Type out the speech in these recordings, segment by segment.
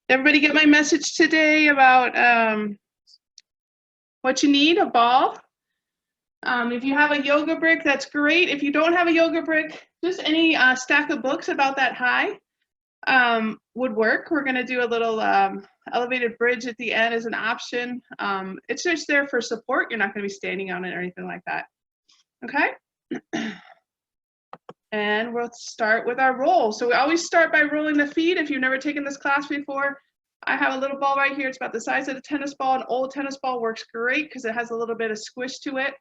Everybody get my message today about what you need, a ball. If you have a yoga brick, that's great. If you don't have a yoga brick, just any stack of books about that high would work. We're going to do a little elevated bridge at the end as an option. It's just there for support. You're not going to be standing on it or anything like that. Okay? And we'll start with our roll. So we always start by rolling the feet. If you've never taken this class before, I have a little ball right here. It's about the size of a tennis ball. An old tennis ball works great because it has a little bit of squish to it.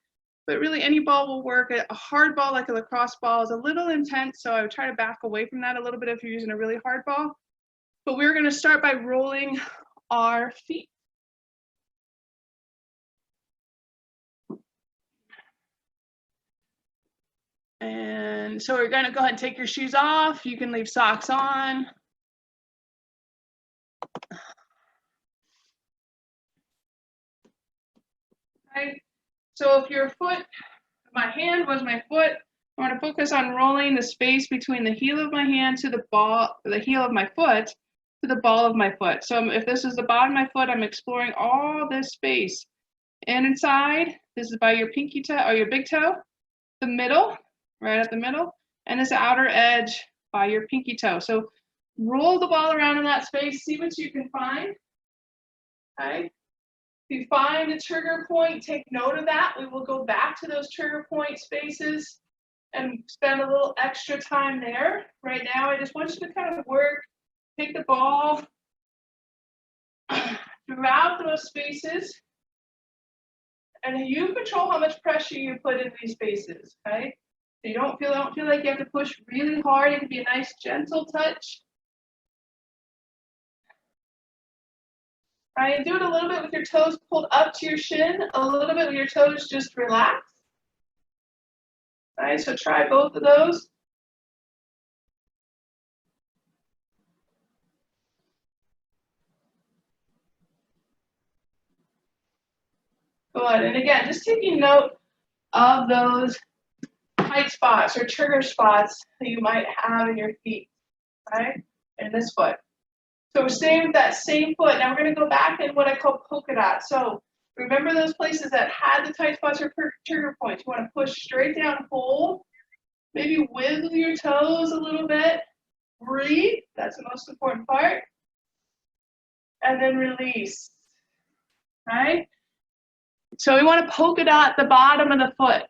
But really any ball will work. A hard ball like a lacrosse ball is a little intense, so I would try to back away from that a little bit if you're using a really hard ball. But we're going to start by rolling our feet. And so we're going to go ahead and take your shoes off. You can leave socks on. Right. So if your foot, my hand was my foot, I want to focus on rolling the space between the heel of my hand to the ball, the heel of my foot to the ball of my foot. So if this is the bottom of my foot, I'm exploring all this space. And inside, this is by your pinky toe or your big toe, the middle, right at the middle, and this outer edge by your pinky toe. So roll the ball around in that space, see what you can find. Okay. If you find a trigger point, take note of that. We will go back to those trigger point spaces and spend a little extra time there. Right now, I just want you to kind of work, take the ball throughout those spaces, and you control how much pressure you put in these spaces, okay? So you don't feel like you have to push really hard. It can be a nice gentle touch. All right, do it a little bit with your toes pulled up to your shin, a little bit with your toes just relaxed. All right, so try both of those. Good, and again, just taking note of those tight spots or trigger spots that you might have in your feet, right? And this foot. So we're staying with that same foot. Now we're going to go back in what I call polka dot. So remember those places that had the tight spots or trigger points. You want to push straight down, hold, maybe wiggle your toes a little bit, breathe. That's the most important part. And then release, right? So we want to polka dot the bottom of the foot.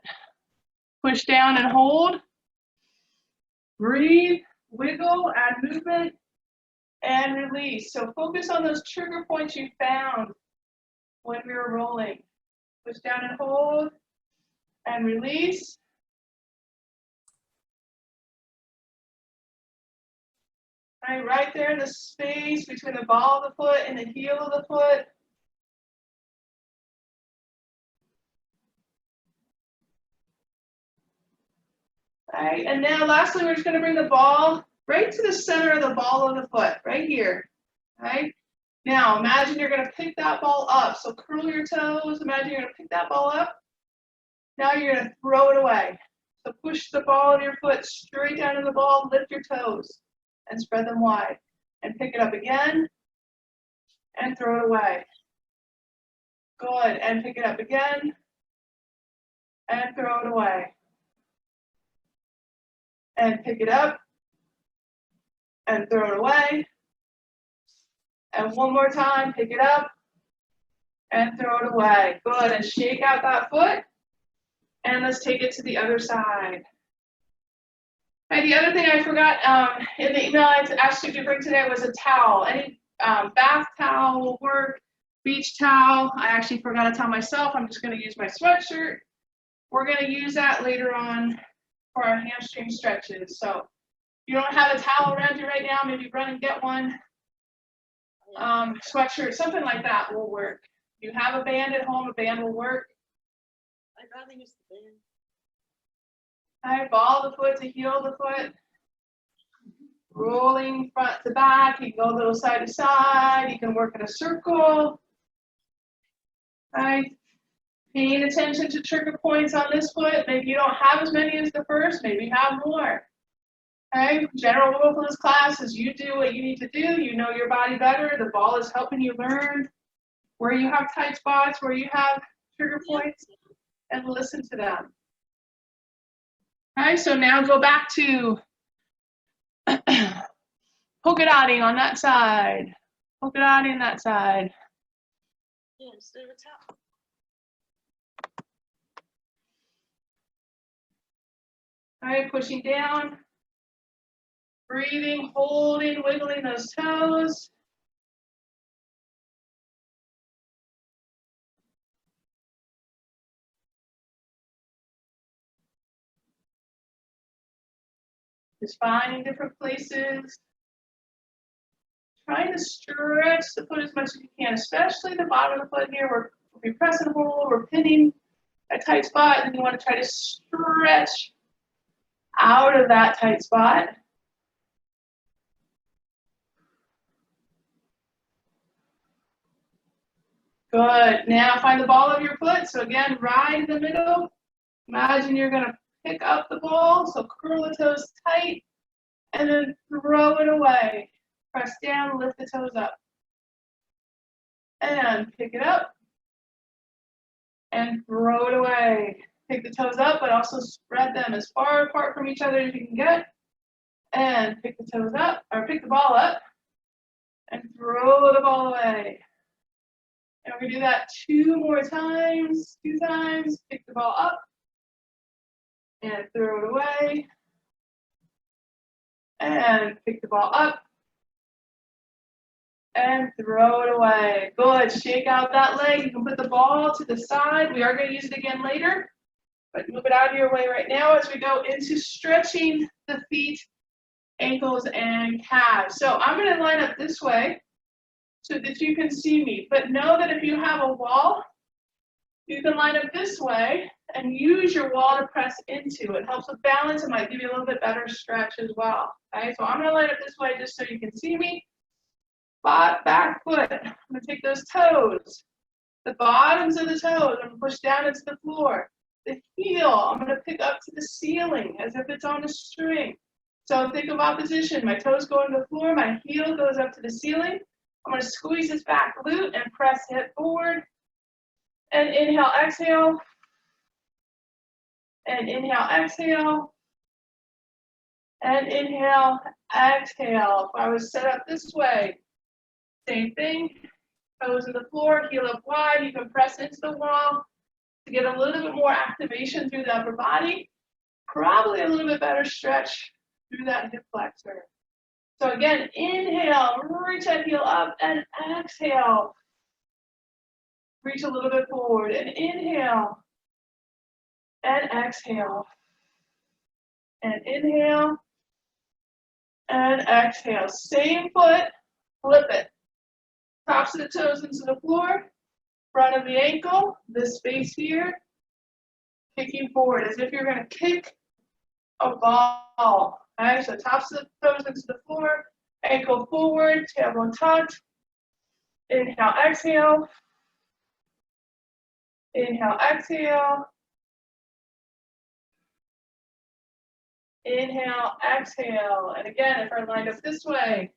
Push down and hold. Breathe, wiggle, add movement, and release. So focus on those trigger points you found when we were rolling. Push down and hold, and release. Right there in the space between the ball of the foot and the heel of the foot. All right, and now lastly, we're just going to bring the ball right to the center of the ball of the foot, right here. All right. Now imagine you're going to pick that ball up. So curl your toes. Imagine you're going to pick that ball up. Now you're going to throw it away. So push the ball of your foot straight down to the ball. Lift your toes and spread them wide. And pick it up again and throw it away. Good. And pick it up again and throw it away. And pick it up and throw it away. And one more time, pick it up and throw it away. Good, and shake out that foot. And let's take it to the other side. Right, the other thing I forgot in the email I asked you to bring today was a towel. Any bath towel will work, beach towel. I actually forgot to tell myself I'm just going to use my sweatshirt. We're going to use that later on for our hamstring stretches. So if you don't have a towel around you right now, maybe run and get one. Sweatshirt, something like that will work. If you have a band at home, a band will work. I'd rather use the band. All right, ball of the foot to heel of the foot. Rolling front to back. You can go a little side to side. You can work in a circle. All right. Paying attention to trigger points on this foot. Maybe you don't have as many as the first. Maybe you have more. Okay, general rule for this class is you do what you need to do. You know your body better. The ball is helping you learn where you have tight spots, where you have trigger points, and listen to them. Okay, so now go back to polka dotting on that side. Polka dotting on that side. Yeah, instead of a top. All right, pushing down, breathing, holding, wiggling those toes. Just finding different places. Trying to stretch the foot as much as you can, especially the bottom of the foot here. We're pressing and hold, we're pinning a tight spot, and you want to try to stretch out of that tight spot. Good. Now find the ball of your foot. So again, right in the middle. Imagine you're going to pick up the ball. So curl the toes tight and then throw it away. Press down, lift the toes up. And pick it up and throw it away. Pick the toes up, but also spread them as far apart from each other as you can get. And pick the toes up, or pick the ball up and throw the ball away. And we're gonna do that 2 more times, 2 times. Pick the ball up and throw it away. And pick the ball up and throw it away. Good, shake out that leg. You can put the ball to the side. We are gonna use it again later, but move it out of your way right now as we go into stretching the feet, ankles, and calves. So I'm gonna line up this way so that you can see me, but know that if you have a wall, you can line up this way and use your wall to press into. It helps with balance. It might give you a little bit better stretch as well. Okay, so I'm gonna line up this way just so you can see me. Back foot, I'm gonna take those toes, the bottoms of the toes, I'm gonna push down into the floor. The heel, I'm gonna pick up to the ceiling as if it's on a string. So think of opposition. My toes go into the floor, my heel goes up to the ceiling. I'm gonna squeeze this back glute and press hip forward. And inhale, exhale. And inhale, exhale. And inhale, exhale. If I was set up this way, same thing. Toes to the floor, heel up wide. You can press into the wall to get a little bit more activation through the upper body. Probably a little bit better stretch through that hip flexor. So again, inhale, reach that heel up, and exhale. Reach a little bit forward, and inhale, and exhale. And inhale, and exhale. Same foot, flip it. Tops of the toes into the floor, front of the ankle, this space here, kicking forward as if you're gonna kick a ball. Okay, so tops of the toes into the floor, ankle forward, tailbone tucked. Inhale, exhale. Inhale, exhale. Inhale, exhale. And again, if I lined up this way,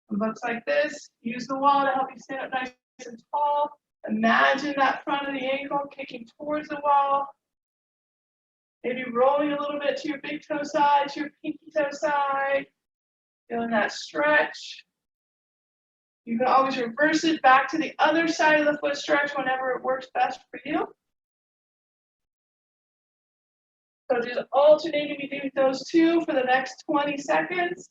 it looks like this. Use the wall to help you stand up nice and tall. Imagine that front of the ankle kicking towards the wall. Maybe rolling a little bit to your big toe side, to your pinky toe side. Feeling that stretch. You can always reverse it back to the other side of the foot stretch whenever it works best for you. So just alternating between those two for the next 20 seconds.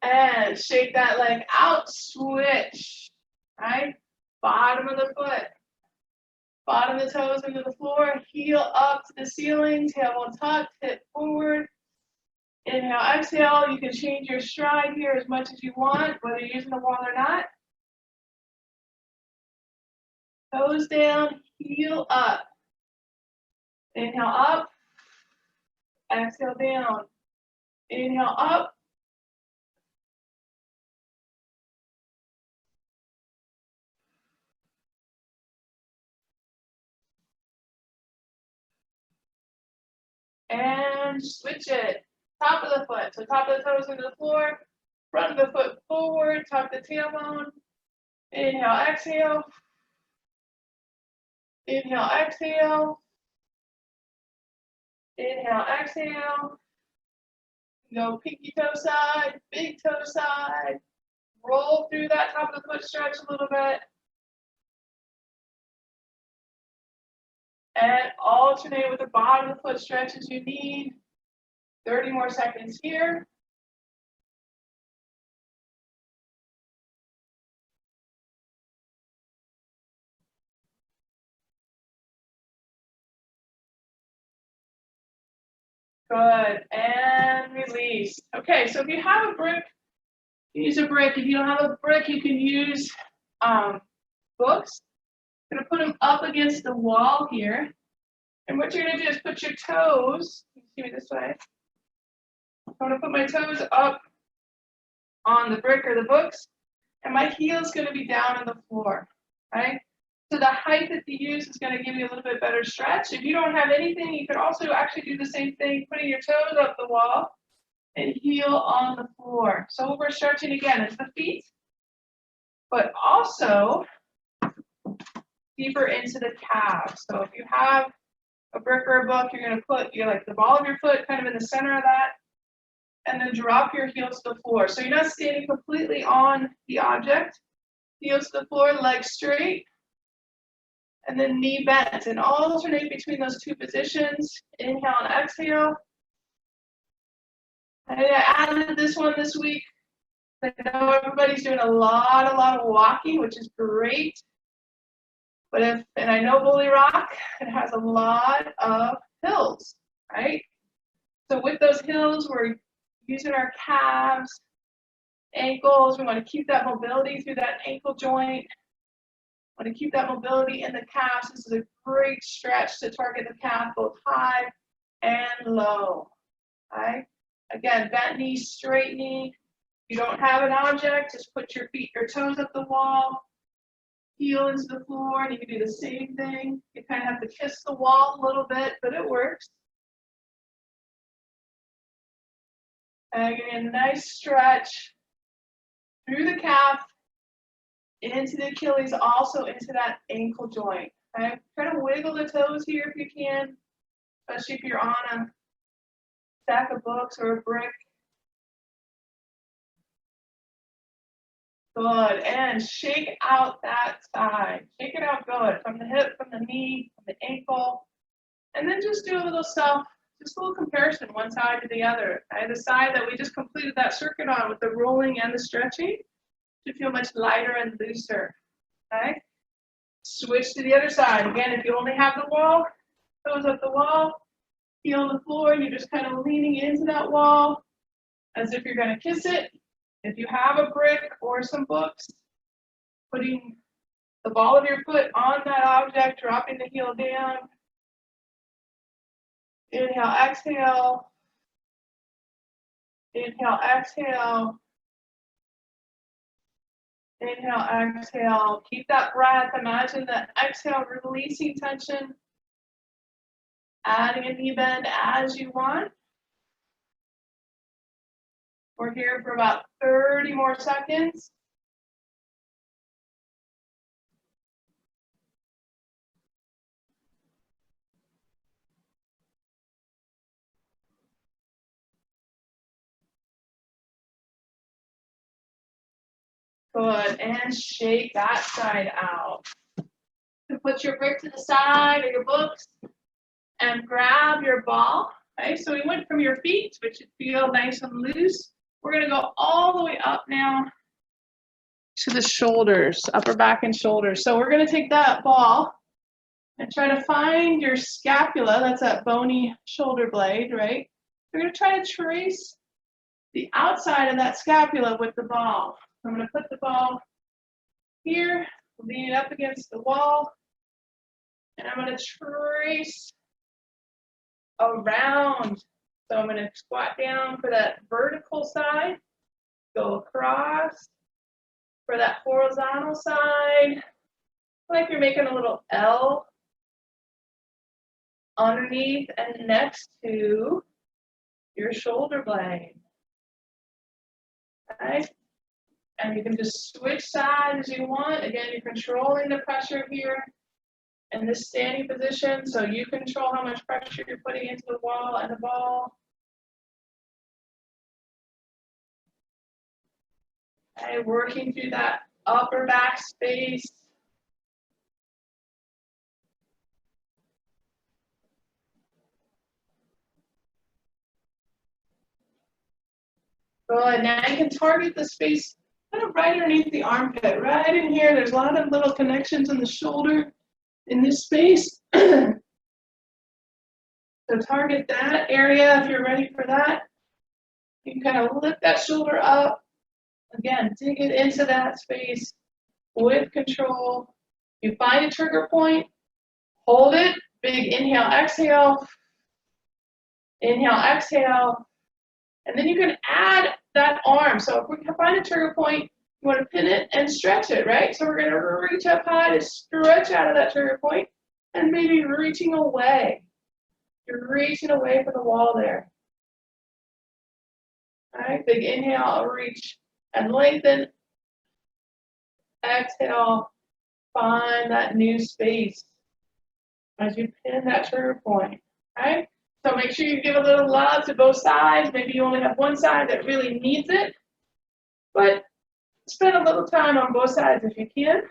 And shake that leg out, switch, right? Bottom of the foot, bottom of the toes into the floor, heel up to the ceiling, tailbone tucked, hip forward. Inhale, exhale. You can change your stride here as much as you want, whether you're using the wall or not. Toes down, heel up. Inhale up, exhale down. Inhale up. And switch it. Top of the foot. So top of the toes into the floor, front of the foot forward, tuck the tailbone. Inhale, exhale. Inhale, exhale. Inhale, exhale. Go pinky toe side, big toe side. Roll through that top of the foot stretch a little bit. And alternate with the bottom of the foot stretch as you need. 30 more seconds here. Good, and release. Okay, so if you have a brick, use a brick. If you don't have a brick, you can use books. I'm gonna put them up against the wall here. And what you're gonna do is put your toes, you see me this way. I'm gonna put my toes up on the brick or the books, and my heel's gonna be down on the floor, right? So the height that you use is gonna give you a little bit better stretch. If you don't have anything, you could also actually do the same thing, putting your toes up the wall and heel on the floor. So what we're stretching again is the feet, but also deeper into the calves. So if you have a brick or a book, you're gonna put like the ball of your foot kind of in the center of that, and then drop your heels to the floor. So you're not standing completely on the object. Heels to the floor, legs straight, and then knee bent, and alternate between those two positions. Inhale and exhale. And I added this one this week. I know everybody's doing a lot of walking, which is great. But and I know Bully Rock, it has a lot of hills, right? So with those hills, we're using our calves, ankles. We want to keep that mobility through that ankle joint. We want to keep that mobility in the calves. This is a great stretch to target the calf both high and low, right? Again, bent knee, straight knee. If you don't have an object, just put your feet, your toes up the wall, heel into the floor, and you can do the same thing. You kind of have to kiss the wall a little bit, but it works. And again, a nice stretch through the calf, into the Achilles, also into that ankle joint. Okay? Try to wiggle the toes here if you can, especially if you're on a stack of books or a brick. Good, and shake out that side. Shake it out good, from the hip, from the knee, from the ankle. And then just do a little just a little comparison, one side to the other. Okay? The side that we just completed that circuit on with the rolling and the stretching should feel much lighter and looser. Okay? Switch to the other side. Again, if you only have the wall, toes up the wall, heel on the floor, you're just kind of leaning into that wall as if you're going to kiss it. If you have a brick or some books, putting the ball of your foot on that object, dropping the heel down. Inhale, exhale. Inhale, exhale. Inhale, exhale. Keep that breath. Imagine the exhale releasing tension. Adding a knee bend as you want. We're here for about 30 more seconds. Good, and shake that side out. You put your brick to the side or your books and grab your ball. Okay, so we went from your feet, which should feel nice and loose. We're gonna go all the way up now to the shoulders, upper back and shoulders. So we're gonna take that ball and try to find your scapula, that's that bony shoulder blade, right? We're gonna try to trace the outside of that scapula with the ball. I'm gonna put the ball here, lean it up against the wall, and I'm gonna trace around. So I'm gonna squat down for that vertical side, go across for that horizontal side, like you're making a little L. underneath and next to your shoulder blade. Okay? And you can just switch sides as you want. Again, you're controlling the pressure here in this standing position, so you control how much pressure you're putting into the wall and the ball. Okay, working through that upper back space. Good. Now you can target the space kind of right underneath the armpit, right in here. There's a lot of little connections in the shoulder in this space. So target that area if you're ready for that. You can kind of lift that shoulder up. Again, dig it into that space with control. You find a trigger point, hold it, big inhale, exhale. Inhale, exhale. And then you can add that arm. So if we can find a trigger point, you want to pin it and stretch it, right? So we're going to reach up high to stretch out of that trigger point and maybe reaching away. You're reaching away from the wall there. All right, big inhale, reach and lengthen. Exhale, find that new space as you pin that trigger point, right? So make sure you give a little love to both sides. Maybe you only have one side that really needs it, but spend a little time on both sides if you can.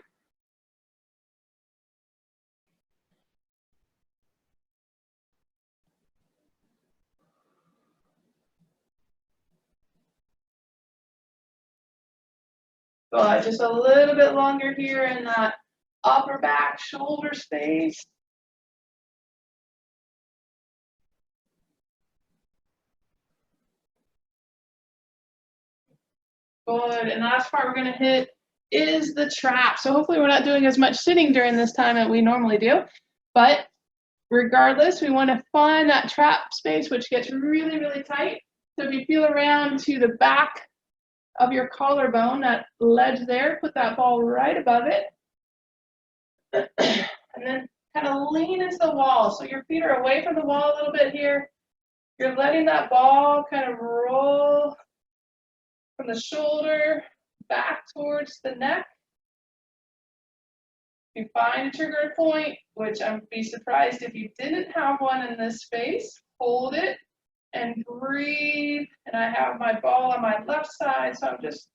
Good, just a little bit longer here in that upper back shoulder space. Good, and the last part we're going to hit is the trap. So hopefully we're not doing as much sitting during this time that we normally do, but regardless, we want to find that trap space, which gets really, really tight. So if you feel around to the back of your collarbone, that ledge there, put that ball right above it. And then kind of lean into the wall. So your feet are away from the wall a little bit here. You're letting that ball kind of roll from the shoulder back towards the neck. You find a trigger point, which I'd be surprised if you didn't have one in this space. Hold it and breathe. And I have my ball on my left side, so I'm just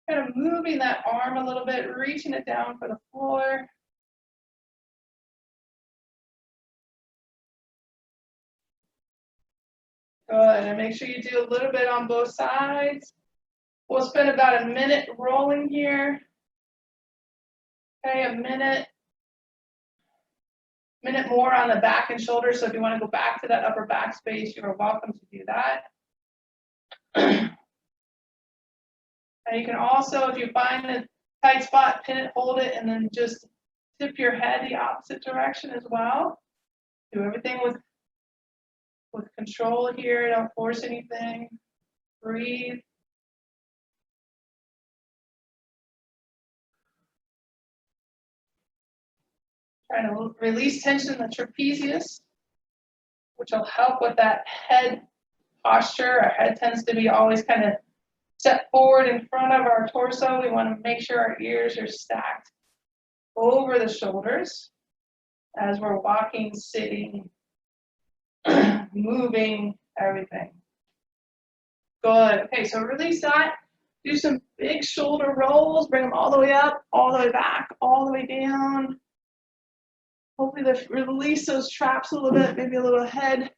kind of moving that arm a little bit, reaching it down for the floor. Good, and make sure you do a little bit on both sides. We'll spend about a minute rolling here. Okay, a minute more on the back and shoulder. So if you want to go back to that upper back space, you are welcome to do that. And you can also, if you find a tight spot, pin it, hold it, and then just tip your head the opposite direction as well. Do everything with control here. Don't force anything. Breathe. Trying to release tension in the trapezius, which will help with that head posture. Our head tends to be always kind of set forward in front of our torso. We want to make sure our ears are stacked over the shoulders as we're walking, sitting, moving, everything. Good. Okay, so release that. Do some big shoulder rolls. Bring them all the way up, all the way back, all the way down. Hopefully release those traps a little bit, maybe a little head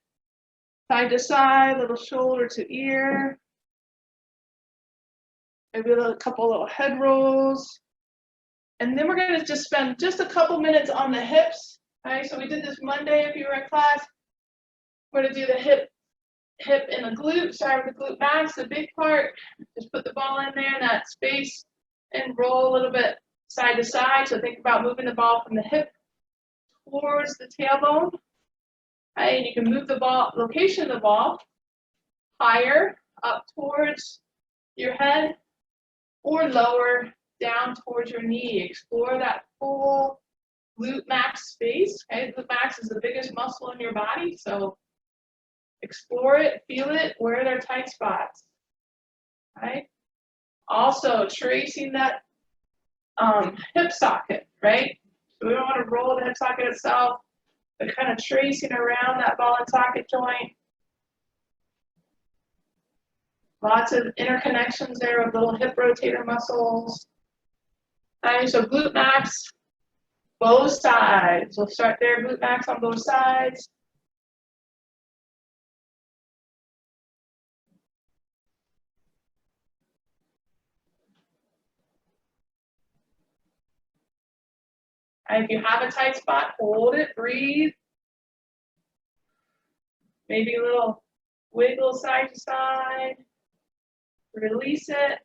side to side, little shoulder to ear. Maybe a couple little head rolls. And then we're going to just spend just a couple minutes on the hips. Okay, so we did this Monday if you were in class. We're going to do the hip and the glute. Start with the glute max, the big part. Just put the ball in there in that space and roll a little bit side to side. So think about moving the ball from the hip towards the tailbone. Okay, and you can move the ball, location of the ball, higher up towards your head or lower down towards your knee. Explore that full glute max space. Okay, glute max is the biggest muscle in your body, so explore it, feel it. Where are their tight spots? Right. Also tracing that hip socket, right? So we don't want to roll the hip socket itself, but kind of tracing around that ball and socket joint. Lots of interconnections there with little hip rotator muscles. Okay, so glute max, both sides. We'll start there, glute max on both sides. And if you have a tight spot, hold it, breathe. Maybe a little wiggle side to side. Release it.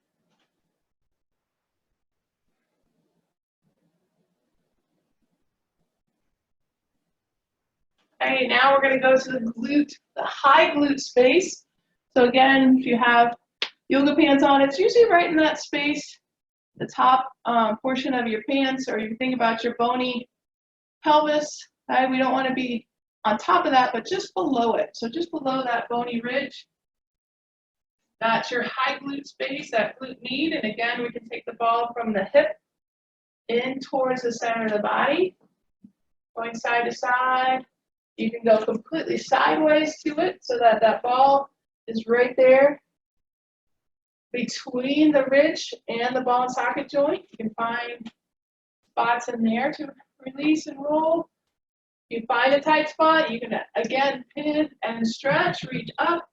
Okay, now we're going to go to the high glute space. So again, if you have yoga pants on, it's usually right in that space, the top portion of your pants, or you can think about your bony pelvis. Okay? We don't want to be on top of that, but just below it. So just below that bony ridge. That's your high glute space, that glute med. And again, we can take the ball from the hip in towards the center of the body, going side to side. You can go completely sideways to it so that that ball is right there between the ridge and the ball and socket joint. You can find spots in there to release and roll. You find a tight spot, you can again pin and stretch, reach up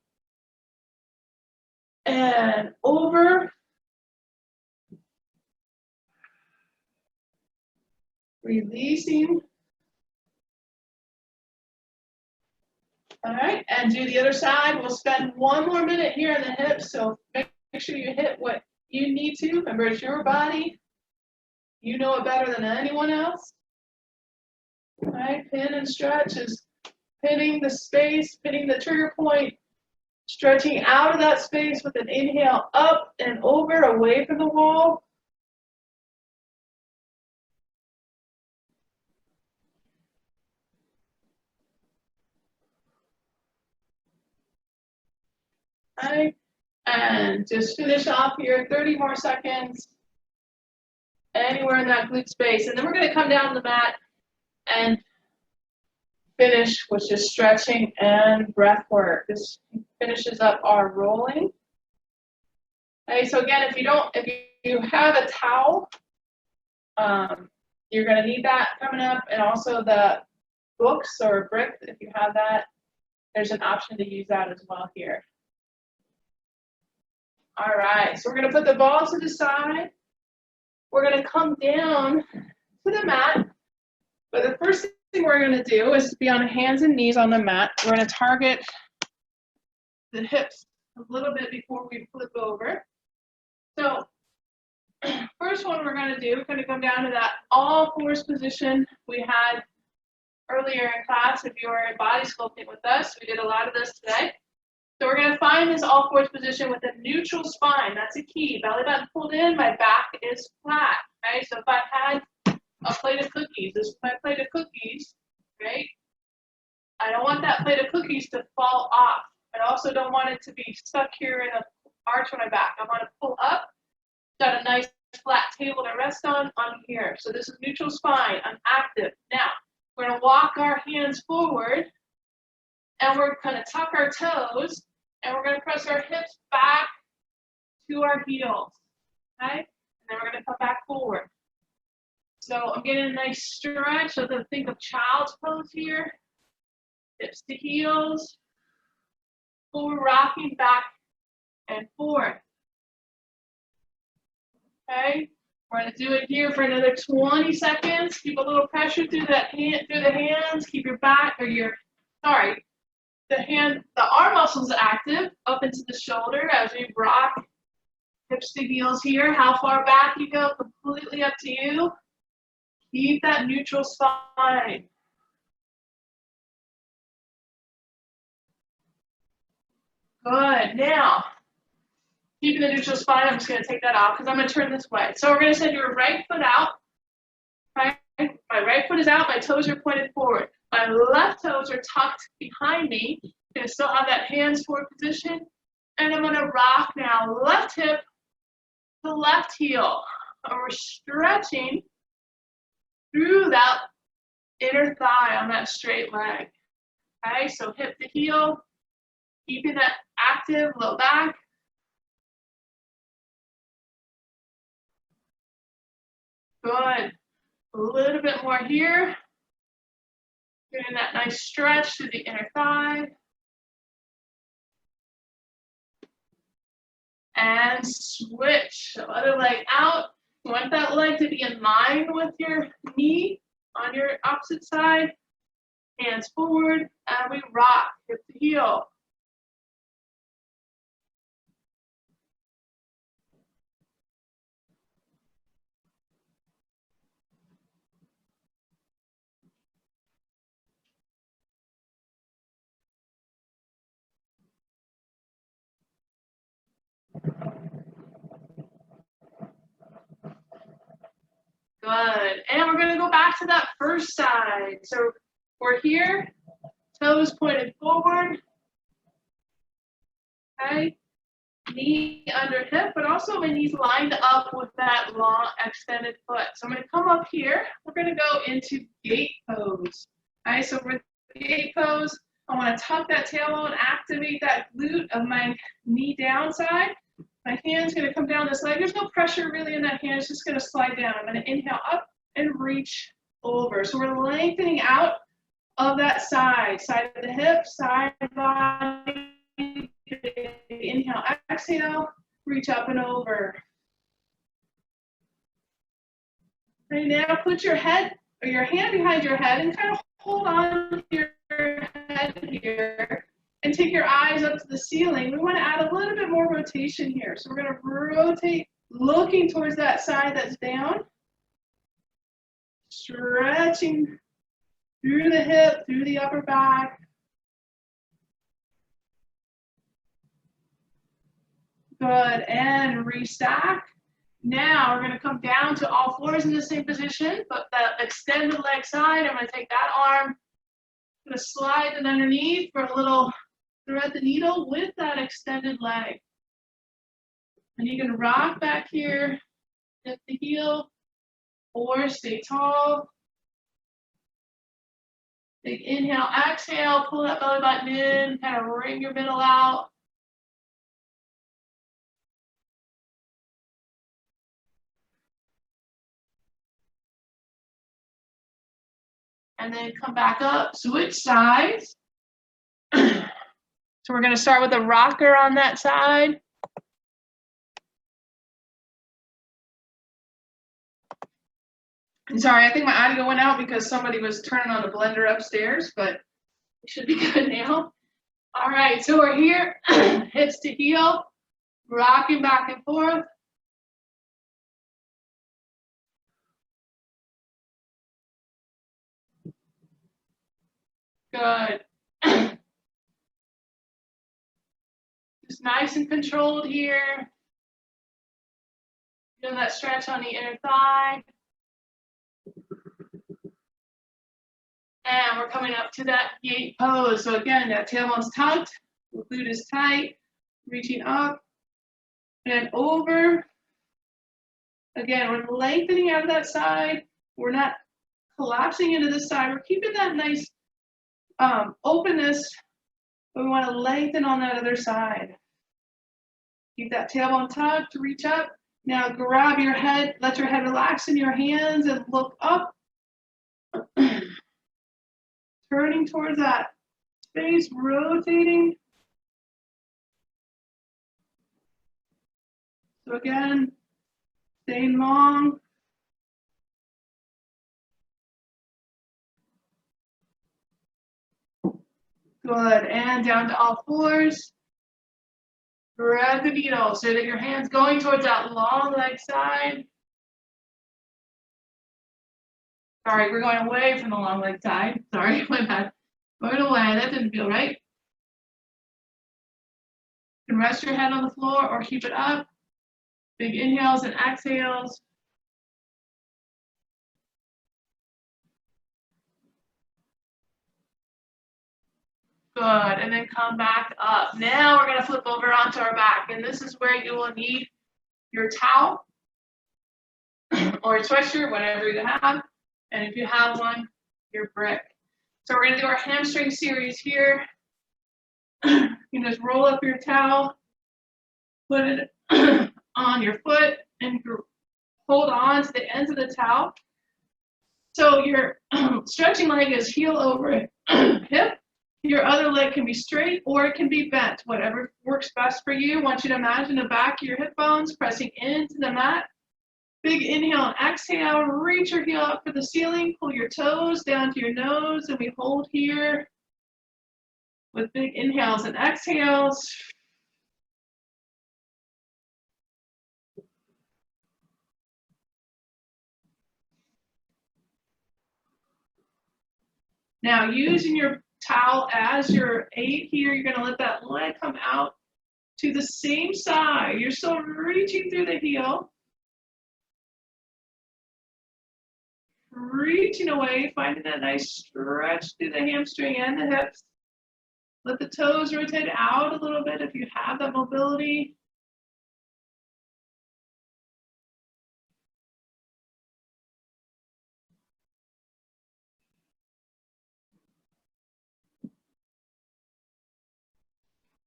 and over. Releasing. All right, and do the other side. We'll spend one more minute here in the hips, so make sure you hit what you need to. Remember, it's your body. You know it better than anyone else. All right, pin and stretch is pinning the space, pinning the trigger point, stretching out of that space with an inhale up and over, away from the wall. Okay, and just finish off here, 30 more seconds, anywhere in that glute space. And then we're going to come down to the mat and finish with just stretching and breath work. This finishes up our rolling. Okay, so again, if you have a towel, you're going to need that coming up, and also the books or brick, if you have that, there's an option to use that as well here. All right, so we're going to put the ball to the side. We're going to come down to the mat, but the first thing we're going to do is be on hands and knees on the mat. We're going to target the hips a little bit before we flip over. So first one we're going to do, we're going to come down to that all fours position we had earlier in class. If you were in body sculpting with us, we did a lot of this today. So we're going to find this all fours position with a neutral spine. That's a key. Belly button pulled in, my back is flat. Okay, so if I had a plate of cookies, this is my plate of cookies, right? I don't want that plate of cookies to fall off. I also don't want it to be stuck here in an arch on my back. I want to pull up, got a nice flat table to rest on here. So this is neutral spine. I'm active. Now, we're going to walk our hands forward, and we're going to tuck our toes, and we're going to press our hips back to our heels, okay? And then we're going to come back forward. So I'm getting a nice stretch. So think of child's pose here. Hips to heels, forward rocking back and forth. Okay, we're going to do it here for another 20 seconds. Keep a little pressure through the hands. Keep your back or the arm muscles active up into the shoulder as we rock hips to heels here. How far back you go, completely up to you. Keep that neutral spine. Good. Now, keeping the neutral spine, I'm just going to take that off because I'm going to turn this way. So we're going to send your right foot out. Right? My right foot is out, my toes are pointed forward. My left toes are tucked behind me. I'm gonna still have that hands forward position. And I'm gonna rock now, left hip to left heel. And we're stretching through that inner thigh on that straight leg. Okay, so hip to heel, keeping that active low back. Good. A little bit more here. Getting that nice stretch through the inner thigh. And switch. So other leg out. You want that leg to be in line with your knee on your opposite side. Hands forward, and we rock, hip to heel. Good. And we're going to go back to that first side. So we're here, toes pointed forward. Okay. Knee under hip, but also my knees lined up with that long extended foot. So I'm going to come up here. We're going to go into gate pose. All right, so for gate pose, I want to tuck that tailbone, activate that glute of my knee down side. My hand's going to come down this leg. There's no pressure really in that hand. It's just going to slide down. I'm going to inhale up and reach over. So we're lengthening out of that side of the hip, side body. Inhale, exhale, reach up and over. And now put your head or your hand behind your head and kind of hold on to your head here and take your eyes up to the ceiling. We want to add a little bit more rotation here. So we're going to rotate, looking towards that side that's down. Stretching through the hip, through the upper back. Good, and restack. Now we're gonna come down to all fours in the same position, but the extended leg side, I'm gonna take that arm, I'm gonna slide it underneath for a little thread the needle with that extended leg. And you can rock back here, hip the heel, or stay tall. Big inhale, exhale, pull that belly button in, kind of wring your middle out. And then come back up, switch sides. So we're going to start with a rocker on that side. Sorry, I think my audio went out because somebody was turning on the blender upstairs, but it should be good now. All right, so we're here, hips to heel, rocking back and forth. Good. Just nice and controlled here. Feel that stretch on the inner thigh. And we're coming up to that gate pose. So again, that tailbone's tucked, the glute is tight, reaching up and over. Again, we're lengthening out of that side. We're not collapsing into this side. We're keeping that nice openness, but we want to lengthen on that other side. Keep that tailbone tucked, reach up. Now grab your head, let your head relax in your hands and look up. Turning towards that space, rotating. So again, staying long. Good, and down to all fours. Thread the needle so that your hand's going towards that long leg side. Sorry, we're going away from the long leg side. Sorry, my bad. Going away, that didn't feel right. You can rest your head on the floor or keep it up. Big inhales and exhales. Good, and then come back up. Now we're gonna flip over onto our back, and this is where you will need your towel or a sweatshirt, whatever you have. And if you have one, your brick. So we're gonna do our hamstring series here. You just roll up your towel, put it on your foot, and hold on to the ends of the towel. So your stretching leg is heel over hip. Your other leg can be straight or it can be bent, whatever works best for you. I want you to imagine the back of your hip bones pressing into the mat. Big inhale and exhale, reach your heel up for the ceiling, pull your toes down to your nose, and we hold here with big inhales and exhales. Now using your towel as your aid here, you're gonna let that leg come out to the same side. You're still reaching through the heel. Reaching away, finding that nice stretch through the hamstring and the hips. Let the toes rotate out a little bit if you have that mobility.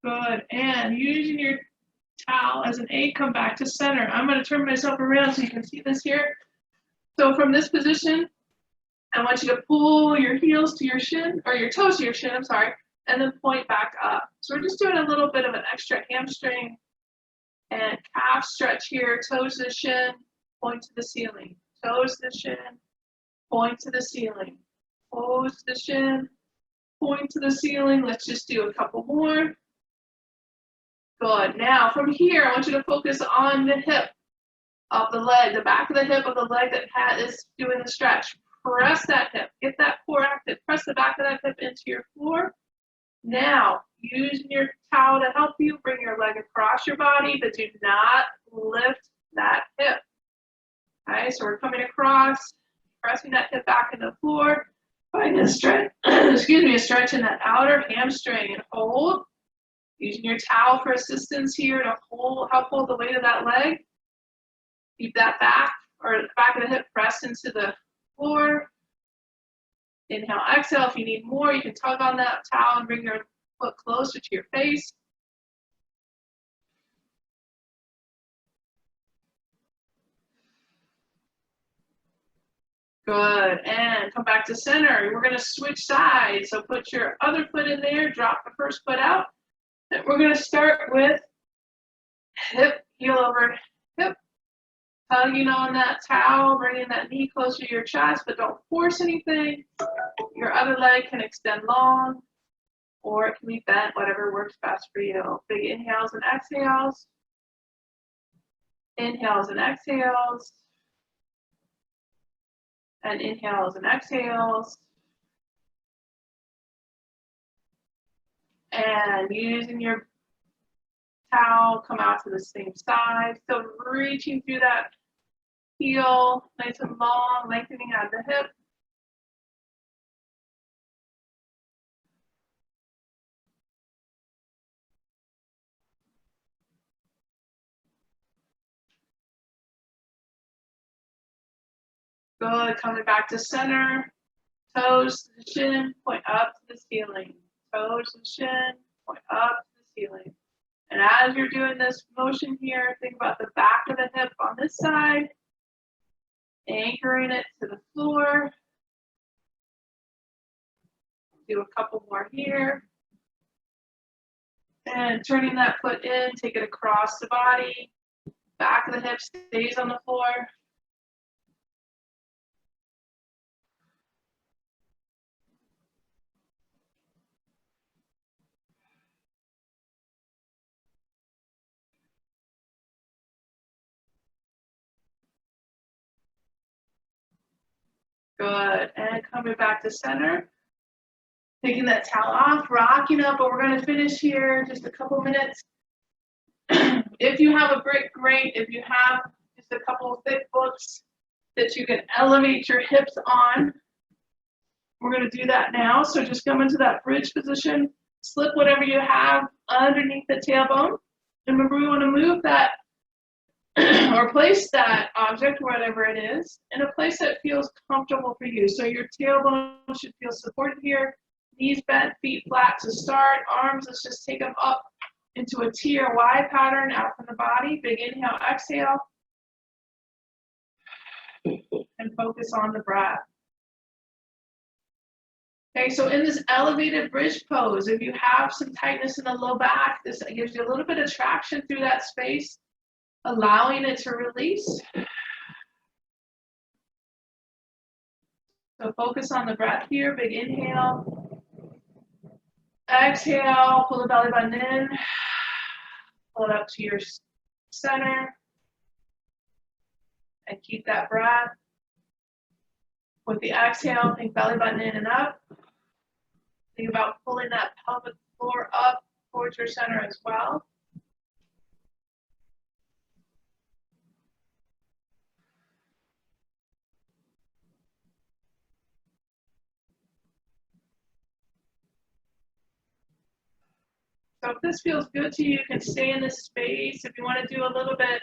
Good, and using your towel as an aid, come back to center. I'm gonna turn myself around so you can see this here. So from this position, I want you to pull your heels to your shin, or your toes to your shin, I'm sorry, and then point back up. So we're just doing a little bit of an extra hamstring and calf stretch here, toes to the shin, point to the ceiling. Toes to the shin, point to the ceiling. Toes to the shin, point to the ceiling. Let's just do a couple more. Good. Now from here, I want you to focus on the hip of the leg, the back of the hip of the leg that is doing the stretch. Press that hip, get that core active, press the back of that hip into your floor. Now, using your towel to help you, bring your leg across your body, but do not lift that hip. Okay, so we're coming across, pressing that hip back into the floor, finding a stretch, excuse me, a stretch in that outer hamstring and hold. Using your towel for assistance here to help hold the weight of that leg. Keep that back, or the back of the hip pressed into the floor. Inhale, exhale. If you need more, you can tug on that towel and bring your foot closer to your face. Good, and come back to center. We're gonna switch sides. So put your other foot in there, drop the first foot out. And we're gonna start with hip, heel over hip. Tugging on that towel, bringing that knee closer to your chest, but don't force anything. Your other leg can extend long, or it can be bent, whatever works best for you. Big inhales and exhales. Inhales and exhales. And inhales and exhales. And using your towel, come out to the same side. So reaching through that heel, nice and long, lengthening out the hip. Good, coming back to center. Toes to the shin, point up to the ceiling. Toes to the shin, point up to the ceiling. And as you're doing this motion here, think about the back of the hip on this side, anchoring it to the floor. Do a couple more here. And turning that foot in, take it across the body. Back of the hip stays on the floor. Good, and coming back to center. Taking that towel off, rocking up, but we're gonna finish here, just a couple minutes. If you have a brick, great. If you have just a couple of thick books that you can elevate your hips on, we're gonna do that now. So just come into that bridge position. Slip whatever you have underneath the tailbone. And remember, we want to move that or place that object, whatever it is, in a place that feels comfortable for you. So your tailbone should feel supported here. Knees bent, feet flat to start. Arms, let's just take them up into a T or Y pattern out from the body. Big inhale, exhale. And focus on the breath. Okay, so in this elevated bridge pose, if you have some tightness in the low back, this gives you a little bit of traction through that space, allowing it to release. So focus on the breath here. Big inhale. Exhale, pull the belly button in. Pull it up to your center. And keep that breath. With the exhale, think belly button in and up. Think about pulling that pelvic floor up towards your center as well. So if this feels good to you, you can stay in this space. If you want to do a little bit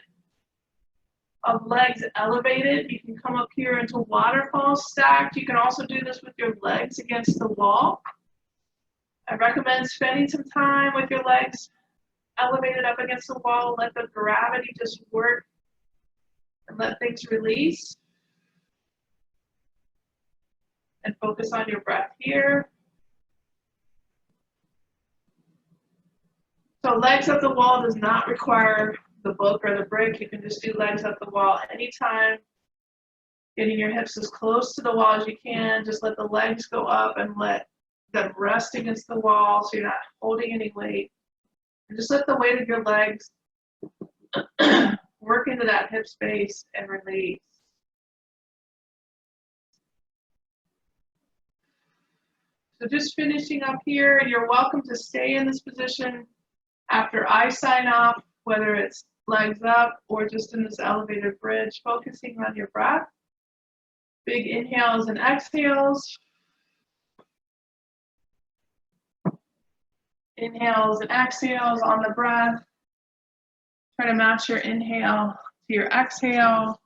of legs elevated, you can come up here into waterfall stacked. You can also do this with your legs against the wall. I recommend spending some time with your legs elevated up against the wall. Let the gravity just work and let things release. And focus on your breath here. So legs up the wall does not require the book or the brick. You can just do legs up the wall anytime. Getting your hips as close to the wall as you can. Just let the legs go up and let them rest against the wall so you're not holding any weight. And just let the weight of your legs work into that hip space and release. So just finishing up here, and you're welcome to stay in this position after I sign off, whether it's legs up or just in this elevated bridge, focusing on your breath. Big inhales and exhales. Inhales and exhales on the breath. Try to match your inhale to your exhale.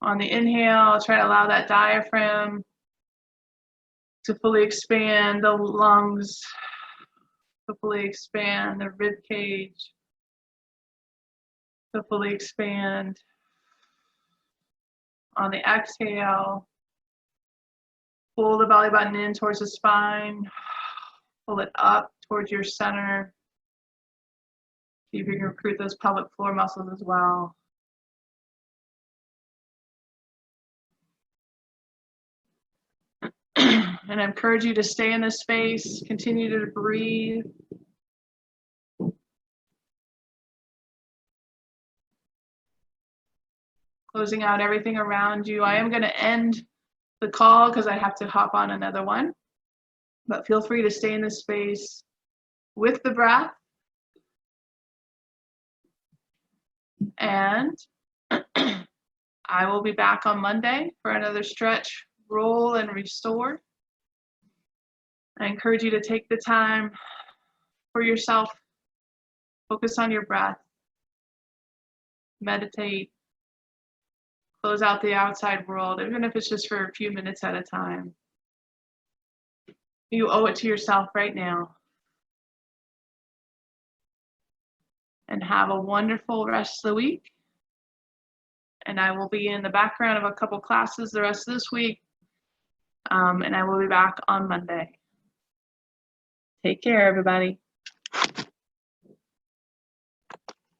On the inhale, try to allow that diaphragm to fully expand, the lungs to fully expand, the rib cage to fully expand. On the exhale, pull the belly button in towards the spine, pull it up towards your center. See if you can recruit those pelvic floor muscles as well. And I encourage you to stay in this space, continue to breathe. Closing out everything around you. I am going to end the call because I have to hop on another one. But feel free to stay in this space with the breath. And I will be back on Monday for another stretch, roll, and restore. I encourage you to take the time for yourself. Focus on your breath. Meditate. Close out the outside world, even if it's just for a few minutes at a time. You owe it to yourself right now. And have a wonderful rest of the week. And I will be in the background of a couple classes the rest of this week. And I will be back on Monday. Take care, everybody.